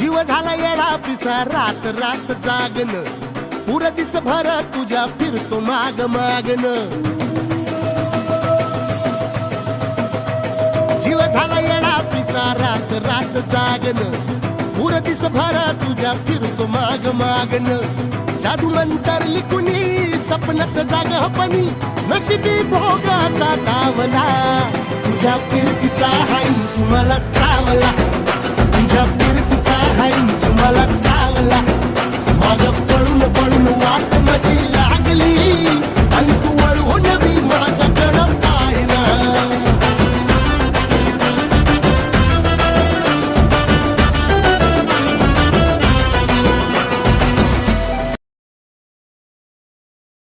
जीव झाला येडा पिसा रात रात जागन पुर दिस भर तुझ्या फिरतो माग मागन जीव झाला येडा पिसा रात रात जागन पुर दिस भर तुझ्या फिरतो माग मागन जादू मंतर लिकुनी सपनात जागपणी नशिबी भोगाचा दावला तुझ्या फिरतीचा हाईच मला चावला तुझ्या फिरतीचा हाईच मला चावला माग पळून पळून वाट माझी